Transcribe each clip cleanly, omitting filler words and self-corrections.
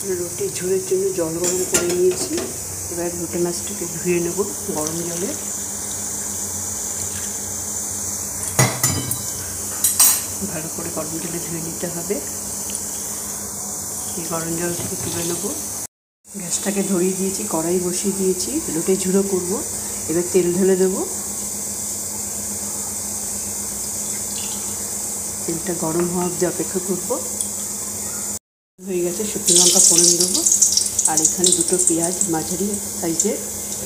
রুটি ঝোলের জন্য জল গরম করে নিয়েছি। এবার লোটে মাছটাকে ধুয়ে নেব গরম জলে। ভালো করে গরম জলে ধুয়ে নিতে হবে। এই গরম জল থেকে তুলে নেব। গ্যাসটাকে ধরিয়ে দিয়েছি, কড়াই বসিয়ে দিয়েছি, লোটে ঝুড়ো করব। এবার তেল ঢেলে দেবো। তেলটা গরম হওয়া অবধি অপেক্ষা করব। হয়ে গেছে, শুকনো লঙ্কা ফোড়ন দেবো। আর এখানে দুটো পেঁয়াজ, মাঝারি সাইজের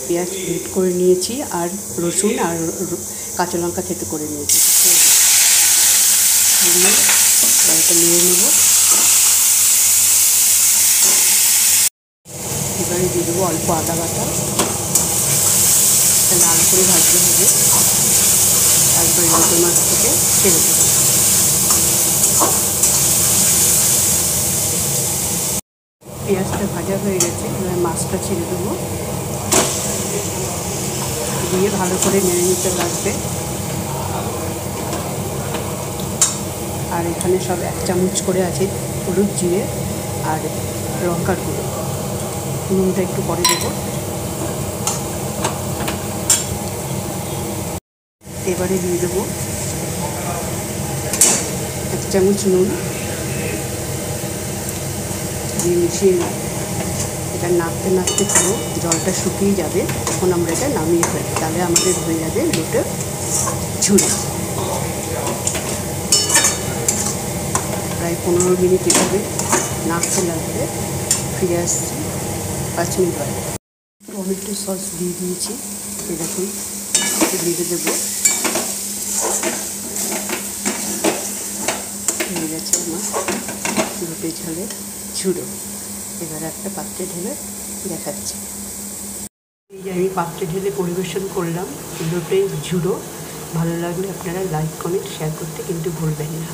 পেঁয়াজ গ্রেট করে নিয়েছি, আর রসুন আর কাঁচা লঙ্কা থেতো করে নিয়েছি। এটা নিয়ে নেব। এবারে দিয়ে দেবো অল্প আদা বাটা। লাল করে ভাজতে হবে। তারপরে লোটে মাছটাকে ছেড়ে দেবো। পেঁয়াজটা ভাজা হয়ে গেছে, এবার মাছটা ছেড়ে দেবো। দিয়ে ভালো করে নেড়ে নিতে লাগবে। আর এখানে সব 1 চামচ করে আছে হলুদ, জিরে আর লঙ্কার গুঁড়ো। নুনটা একটু পরে দেবো। এবারে দিয়ে দেবো 1 চামচ নুন। দিয়ে মিশিয়ে এটা নাড়তে নাড়তে পুরো জলটা শুকিয়ে যাবে। তখন আমরা এটা নামিয়ে ফেলি। তাহলে আমাদের হয়ে যাবে লোটে ঝুড়ো। প্রায় 15 মিনিট এভাবে নাড়তে লাগবে। ফিরে আসছি 5 মিনিট বাদে। টমেটো সস দিয়ে দিয়েছি, এরকম দিয়ে দেবো। হয়ে গেছে আমার লোটে ঝোলের ঝুড়ো। এবার একটা পাত্রে ঢেলে দেখাচ্ছি। এই যে আমি পাত্রে ঢেলে পরিবেশন করলাম লোটে ঝুড়ো। ভালো লাগলে আপনারা লাইক, কমেন্ট, শেয়ার করতে কিন্তু ভুলবেন না।